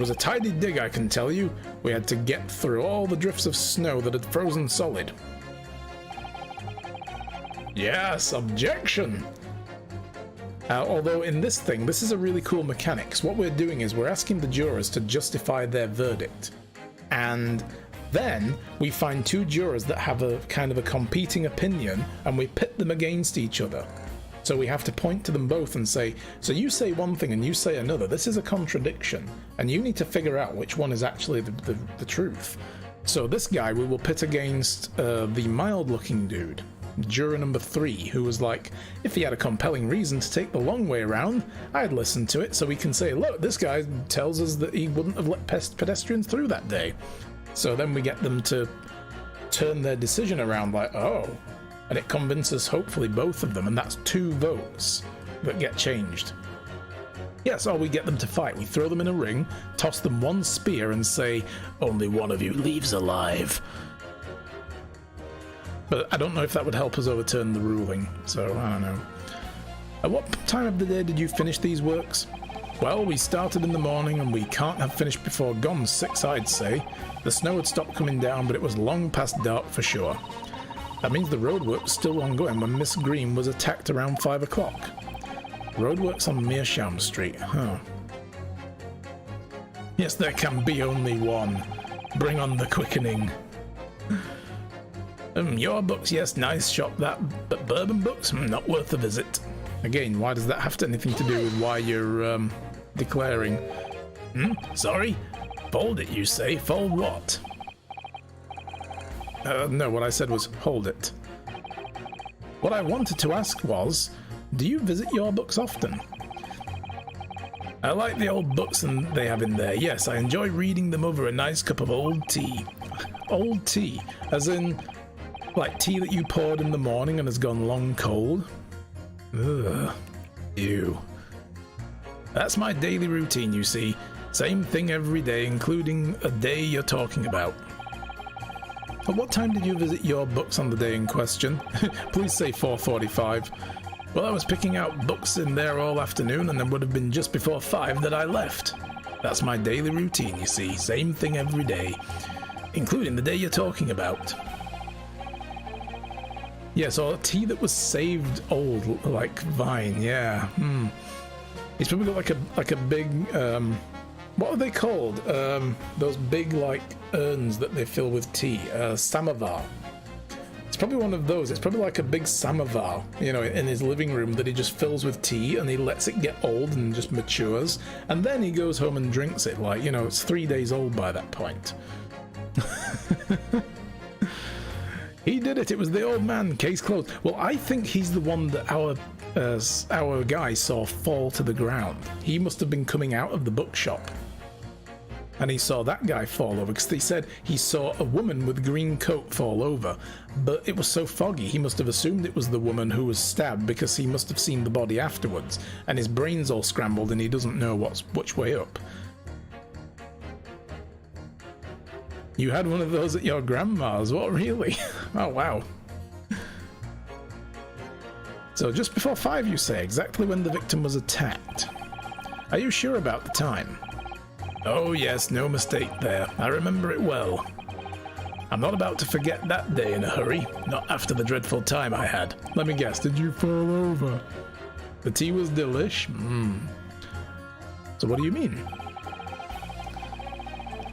a tidy dig, I can tell you. We had to get through all the drifts of snow that had frozen solid. Yes, objection! Although in this thing, this is a really cool mechanic. So what we're doing is we're asking the jurors to justify their verdict. And then we find 2 jurors that have a kind of a competing opinion and we pit them against each other. So we have to point to them both and say, so you say one thing and you say another. This is a contradiction. And you need to figure out which one is actually the truth. So this guy we will pit against the mild-looking dude, juror number 3, who was like, if he had a compelling reason to take the long way around, I'd listen to it so we can say, look, this guy tells us that he wouldn't have let pedestrians through that day. So then we get them to turn their decision around like, oh, and it convinces hopefully both of them, and that's 2 votes that get changed. Yes, or we get them to fight. We throw them in a ring, toss them 1 spear and say, only one of you leaves alive. But I don't know if that would help us overturn the ruling, so I don't know. At what time of the day did you finish these works? Well, we started in the morning and we can't have finished before gone 6, I'd say. The snow had stopped coming down, but it was long past dark for sure. That means the roadwork was still ongoing when Miss Green was attacked around 5 o'clock. Roadworks on Meerschaum Street, huh? Yes, there can be only one. Bring on the quickening. Your books, yes, nice shop that, but Bourbon Books, not worth a visit. Again, why does that have anything to do with why you're declaring? Sorry? Fold it, you say? Fold what? No, what I said was, hold it. What I wanted to ask was, do you visit your books often? I like the old books they have in there. Yes, I enjoy reading them over a nice cup of old tea. Old tea, as in, like tea that you poured in the morning and has gone long cold. Ugh. Ew. That's my daily routine, you see. Same thing every day, including a day you're talking about. At what time did you visit your books on the day in question? Please say 4:45. Well, I was picking out books in there all afternoon and it would have been just before 5 that I left. That's my daily routine, you see. Same thing every day, including the day you're talking about. Yes, or tea that was saved old, like vine, yeah. It's probably got like a big, what are they called? Those big like urns that they fill with tea, samovar. It's probably one of those. It's probably like a big samovar, you know, in his living room that he just fills with tea and he lets it get old and just matures. And then he goes home and drinks it, like, you know, it's 3 days old by that point. He did it. It was the old man. Case closed. Well, I think he's the one that our guy saw fall to the ground. He must have been coming out of the bookshop. And he saw that guy fall over because they said he saw a woman with a green coat fall over, but it was so foggy he must have assumed it was the woman who was stabbed because he must have seen the body afterwards, and his brain's all scrambled and he doesn't know which way up. You had one of those at your grandma's? What, really? Oh, wow. So just before 5, you say, exactly when the victim was attacked. Are you sure about the time? Oh yes, no mistake there. I remember it well. I'm not about to forget that day in a hurry, not after the dreadful time I had. Let me guess, did you fall over? The tea was delish? So what do you mean?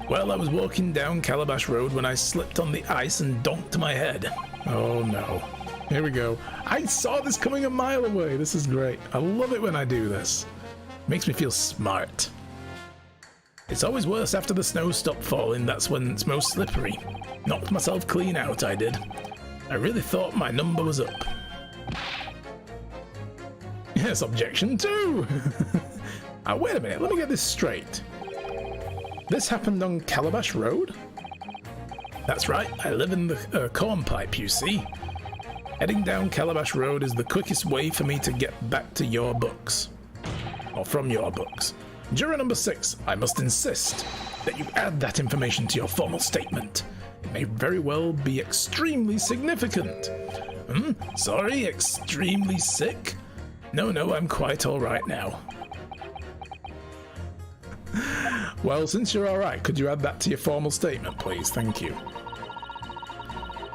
Well, I was walking down Calabash Road when I slipped on the ice and donked my head. Oh no. Here we go. I saw this coming a mile away. This is great. I love it when I do this. Makes me feel smart. It's always worse after the snow stopped falling, that's when it's most slippery. Knocked myself clean out, I did. I really thought my number was up. Yes, objection too! Wait a minute, let me get this straight. This happened on Calabash Road? That's right, I live in the cornpipe, you see. Heading down Calabash Road is the quickest way for me to get back to your books. Or from your books. Juror number 6, I must insist that you add that information to your formal statement. It may very well be extremely significant. Sorry, extremely sick? No, I'm quite alright now. Well, since you're alright, could you add that to your formal statement, please? Thank you.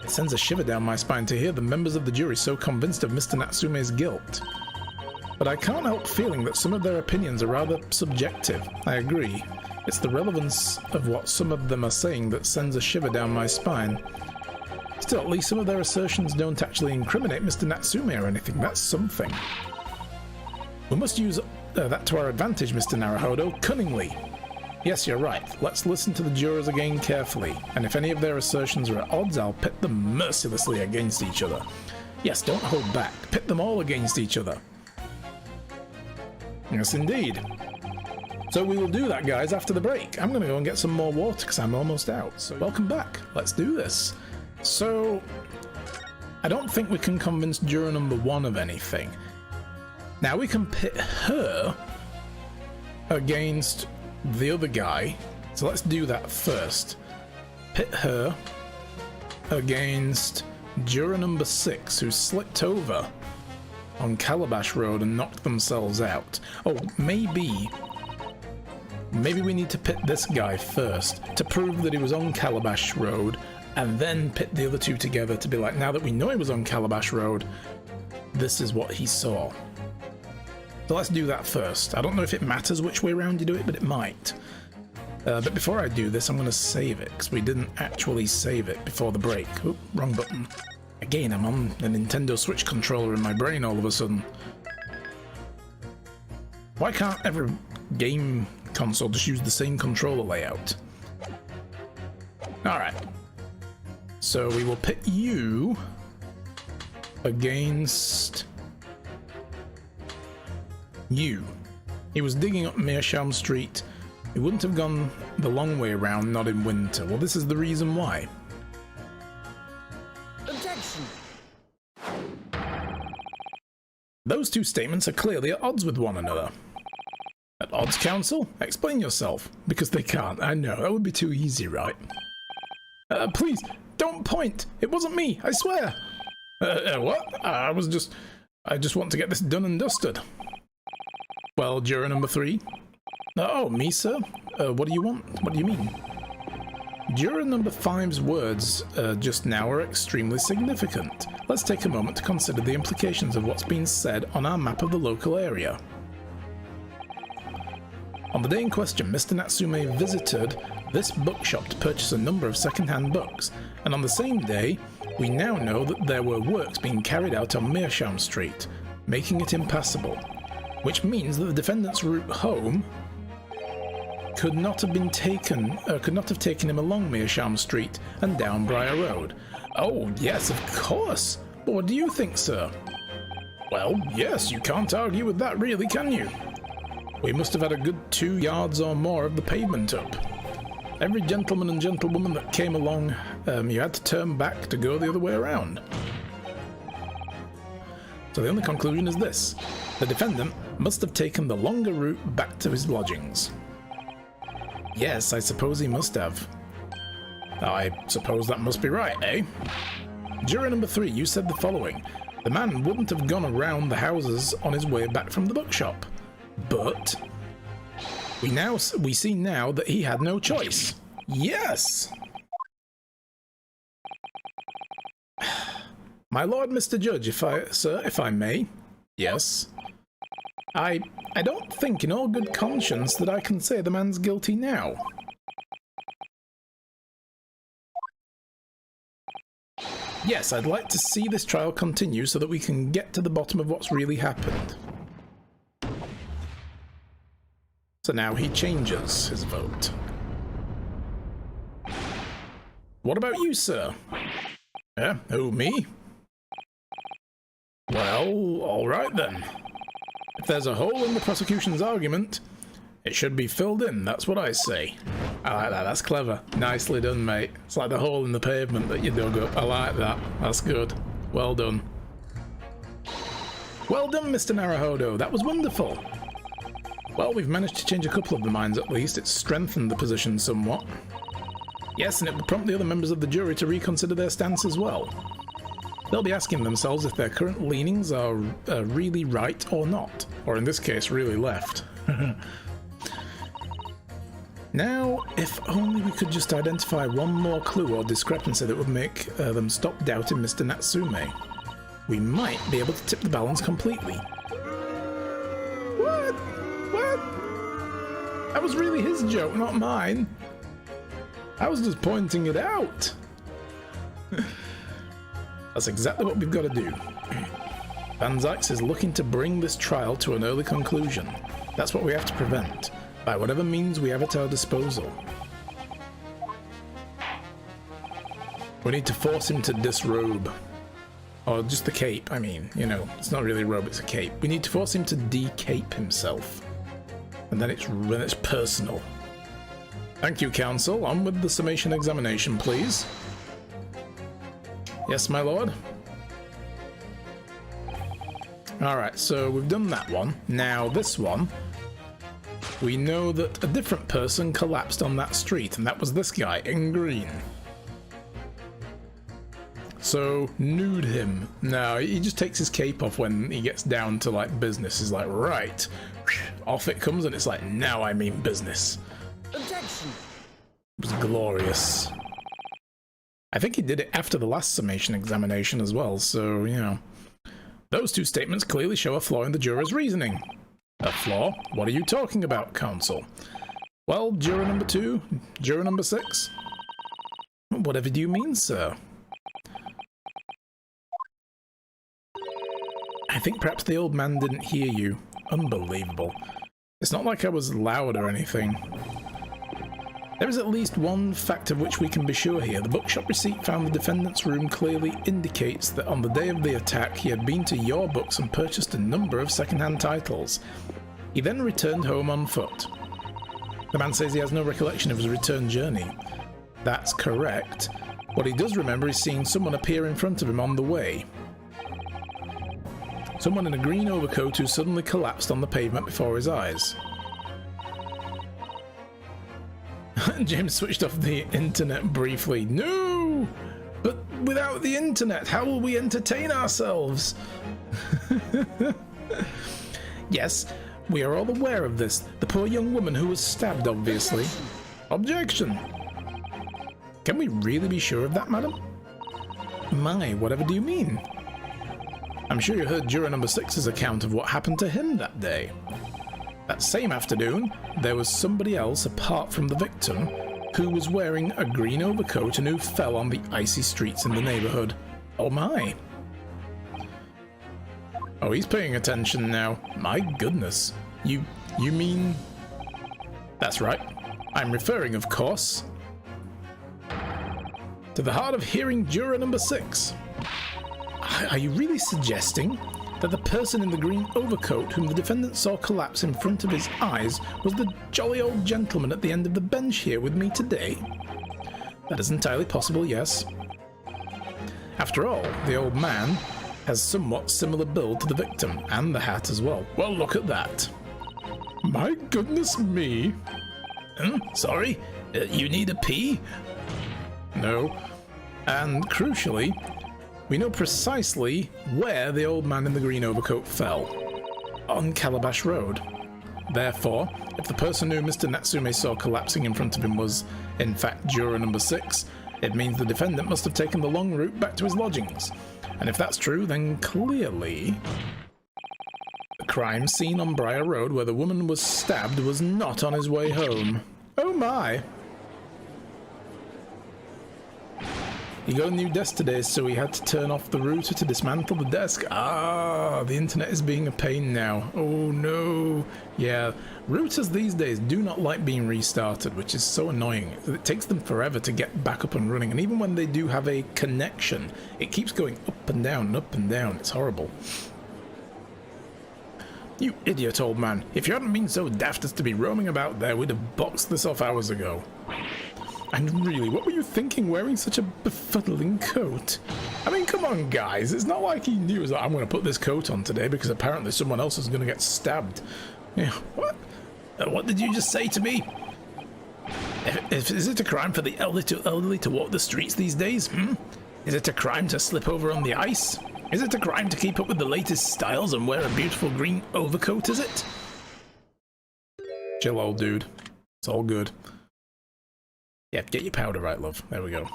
It sends a shiver down my spine to hear the members of the jury so convinced of Mr. Natsume's guilt. But I can't help feeling that some of their opinions are rather subjective. I agree. It's the relevance of what some of them are saying that sends a shiver down my spine. Still, at least some of their assertions don't actually incriminate Mr. Natsume or anything. That's something. We must use that to our advantage, Mr. Naruhodo, cunningly. Yes, you're right. Let's listen to the jurors again carefully, and if any of their assertions are at odds, I'll pit them mercilessly against each other. Yes, don't hold back. Pit them all against each other. Yes, indeed. So we will do that, guys, after the break. I'm going to go and get some more water because I'm almost out. So welcome back. Let's do this. So I don't think we can convince juror number 1 of anything. Now we can pit her against the other guy. So let's do that first. Pit her against juror number 6, who slipped over on Calabash Road and knocked themselves out. Oh, maybe we need to pit this guy first to prove that he was on Calabash Road, and then pit the other two together to be like, now that we know he was on Calabash Road, this is what he saw. So let's do that first. I don't know if it matters which way around you do it, but it might. But before I do this, I'm going to save it, because we didn't actually save it before the break. Oop, wrong button. Again, I'm on the Nintendo Switch controller in my brain all of a sudden. Why can't every game console just use the same controller layout? Alright. So we will pit you against you. He was digging up Meerschaum Street. He wouldn't have gone the long way around, not in winter. Well, this is the reason why. Objection. Those two statements are clearly at odds with one another. At odds, counsel? Explain yourself. Because they can't. I know, that would be too easy, right? Please, don't point! It wasn't me, I swear! What? I just want to get this done and dusted. Well, juror number 3? Oh, me, sir? What do you want? What do you mean? Juror number 5's words just now are extremely significant. Let's take a moment to consider the implications of what's been said on our map of the local area. On the day in question, Mr. Natsume visited this bookshop to purchase a number of second-hand books, and on the same day, we now know that there were works being carried out on Meerschaum Street, making it impassable, which means that the defendant's route home could not have taken him along Meerschaum Street and down Briar Road. Oh, yes, of course. But what do you think, sir? Well, yes, you can't argue with that really, can you? We must have had a good 2 yards or more of the pavement up. Every gentleman and gentlewoman that came along, you had to turn back to go the other way around. So the only conclusion is this. The defendant must have taken the longer route back to his lodgings. Yes, I suppose he must have. I suppose that must be right, eh? Juror number 3, you said the following. The man wouldn't have gone around the houses on his way back from the bookshop. But we see now that he had no choice. Yes! My lord, Mr. Judge, if I may. Yes. I don't think in all good conscience that I can say the man's guilty now. Yes, I'd like to see this trial continue so that we can get to the bottom of what's really happened. So now he changes his vote. What about you, sir? Who, me? Well, alright then. If there's a hole in the prosecution's argument, it should be filled in, that's what I say. I like that, that's clever. Nicely done, mate. It's like the hole in the pavement that you dug up. I like that. That's good. Well done. Well done, Mr. Naruhodo. That was wonderful. Well, we've managed to change a couple of the minds at least. It's strengthened the position somewhat. Yes, and it will prompt the other members of the jury to reconsider their stance as well. They'll be asking themselves if their current leanings are really right or not. Or in this case, really left. Now, if only we could just identify one more clue or discrepancy that would make them stop doubting Mr. Natsume. We might be able to tip the balance completely. What? What? That was really his joke, not mine. I was just pointing it out. That's exactly what we've got to do. Van Zykes is looking to bring this trial to an early conclusion. That's what we have to prevent, by whatever means we have at our disposal. We need to force him to disrobe. Or just the cape, I mean, you know, it's not really a robe, it's a cape. We need to force him to de-cape himself. And then it's personal. Thank you, counsel. On with the summation examination, please. Yes, my lord? Alright, so we've done that one. Now, this one, we know that a different person collapsed on that street, and that was this guy in green. So, nude him. No, he just takes his cape off when he gets down to, like, business. He's like, right. Off it comes, and it's like, now I mean business. Objection! It was glorious. I think he did it after the last summation examination as well, so, you know. Those two statements clearly show a flaw in the juror's reasoning. A flaw? What are you talking about, counsel? Well, juror number 2, juror number 6. Whatever do you mean, sir? I think perhaps the old man didn't hear you. Unbelievable. It's not like I was loud or anything. There is at least one fact of which we can be sure here. The bookshop receipt found in the defendant's room clearly indicates that on the day of the attack he had been to your books and purchased a number of second-hand titles. He then returned home on foot. The man says he has no recollection of his return journey. That's correct. What he does remember is seeing someone appear in front of him on the way. Someone in a green overcoat who suddenly collapsed on the pavement before his eyes. James switched off the internet briefly. No! But without the internet, how will we entertain ourselves? Yes, we are all aware of this. The poor young woman who was stabbed, obviously. Objection! Can we really be sure of that, madam? My, whatever do you mean? I'm sure you heard juror number 6's account of what happened to him that day. That same afternoon, there was somebody else apart from the victim who was wearing a green overcoat and who fell on the icy streets in the neighborhood. Oh my. Oh, he's paying attention now. My goodness. You mean... That's right. I'm referring, of course, to To the hard of hearing juror number 6. Are you really suggesting that the person in the green overcoat whom the defendant saw collapse in front of his eyes was the jolly old gentleman at the end of the bench here with me today? That is entirely possible, yes. After all, the old man has somewhat similar build to the victim, and the hat as well. Well, look at that. My goodness me. Sorry? You need a pee? No. And crucially, we know precisely where the old man in the green overcoat fell. On Calabash Road. Therefore, if the person who Mr. Natsume saw collapsing in front of him was, in fact, juror number 6, it means the defendant must have taken the long route back to his lodgings. And if that's true, then clearly the crime scene on Briar Road where the woman was stabbed was not on his way home. Oh my! He got a new desk today, so he had to turn off the router to dismantle the desk. Ah, the internet is being a pain now. Oh no. Yeah, routers these days do not like being restarted, which is so annoying. It takes them forever to get back up and running, and even when they do have a connection, it keeps going up and down and up and down. It's horrible. You idiot, old man. If you hadn't been so daft as to be roaming about there, we'd have boxed this off hours ago. And really, what were you thinking wearing such a befuddling coat? I mean, come on, guys. It's not like he knew that I'm going to put this coat on today because apparently someone else is going to get stabbed. Yeah, what? What did you just say to me? Is it a crime for the elderly to walk the streets these days? Is it a crime to slip over on the ice? Is it a crime to keep up with the latest styles and wear a beautiful green overcoat, is it? Chill, old dude. It's all good. Yeah, get your powder right, love. There we go.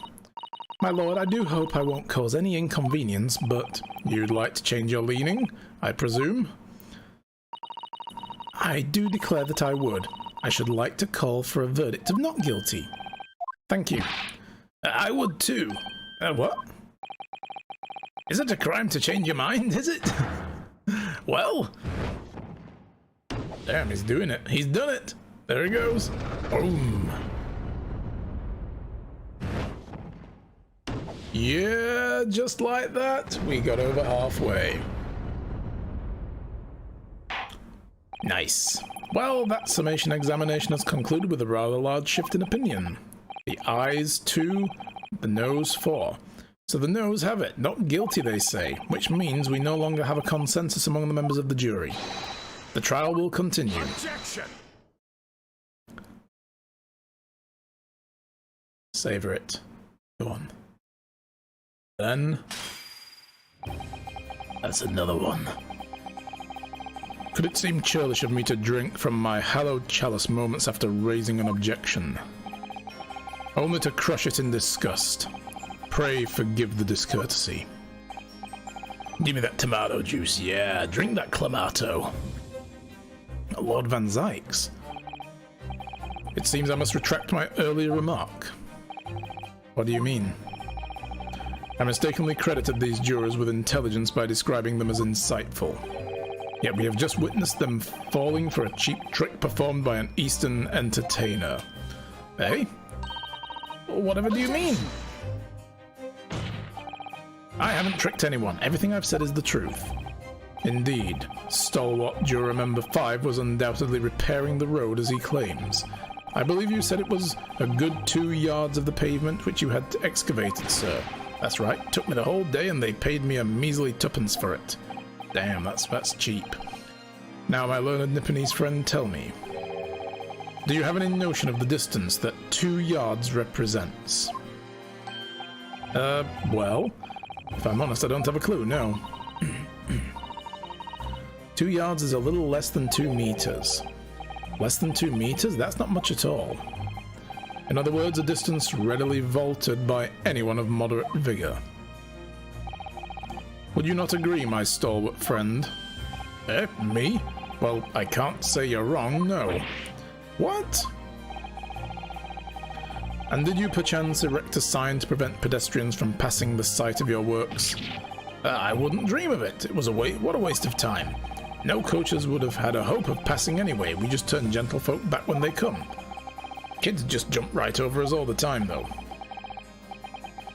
My lord, I do hope I won't cause any inconvenience, but you'd like to change your leaning, I presume? I do declare that I would. I should like to call for a verdict of not guilty. Thank you. I would too. What? Is it a crime to change your mind, is it? Well... Damn, he's doing it. He's done it. There he goes. Boom. Yeah, just like that, we got over halfway. Nice. Well, that summation examination has concluded with a rather large shift in opinion. The ayes 2, the noes 4. So the noes have it. Not guilty, they say, which means we no longer have a consensus among the members of the jury. The trial will continue. Objection! Savor it. Go on. Then... that's another one. Could it seem churlish of me to drink from my hallowed chalice moments after raising an objection? Only to crush it in disgust. Pray forgive the discourtesy. Give me that tomato juice, yeah, drink that clamato. Lord Van Zykes. It seems I must retract my earlier remark. What do you mean? I mistakenly credited these jurors with intelligence by describing them as insightful. Yet we have just witnessed them falling for a cheap trick performed by an Eastern entertainer. Eh? Whatever do you mean? I haven't tricked anyone. Everything I've said is the truth. Indeed, stalwart juror member 5 was undoubtedly repairing the road as he claims. I believe you said it was a good 2 yards of the pavement which you had excavated, sir. That's right, took me the whole day and they paid me a measly 2pence for it. Damn, that's cheap. Now, my learned Nipponese friend, tell me. Do you have any notion of the distance that 2 yards represents? Well, if I'm honest, I don't have a clue, no. 2 yards is a little less than 2 meters. Less than 2 meters? That's not much at all. In other words, a distance readily vaulted by anyone of moderate vigor. Would you not agree, my stalwart friend? Eh, me? Well, I can't say you're wrong, no. What? And did you perchance erect a sign to prevent pedestrians from passing the site of your works? I wouldn't dream of it. It was what a waste of time. No coaches would have had a hope of passing anyway. We just turn gentlefolk back when they come. Kids just jump right over us all the time, though.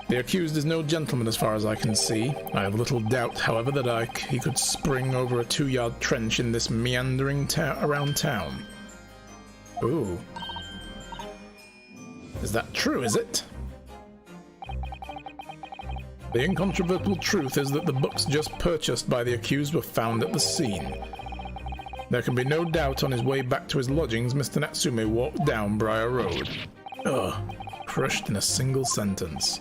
The accused is no gentleman as far as I can see. I have little doubt, however, that he could spring over a 2-yard trench in this meandering around town. Ooh. Is that true, is it? The incontrovertible truth is that the books just purchased by the accused were found at the scene. There can be no doubt on his way back to his lodgings, Mr. Natsume walked down Briar Road. Ugh, crushed in a single sentence.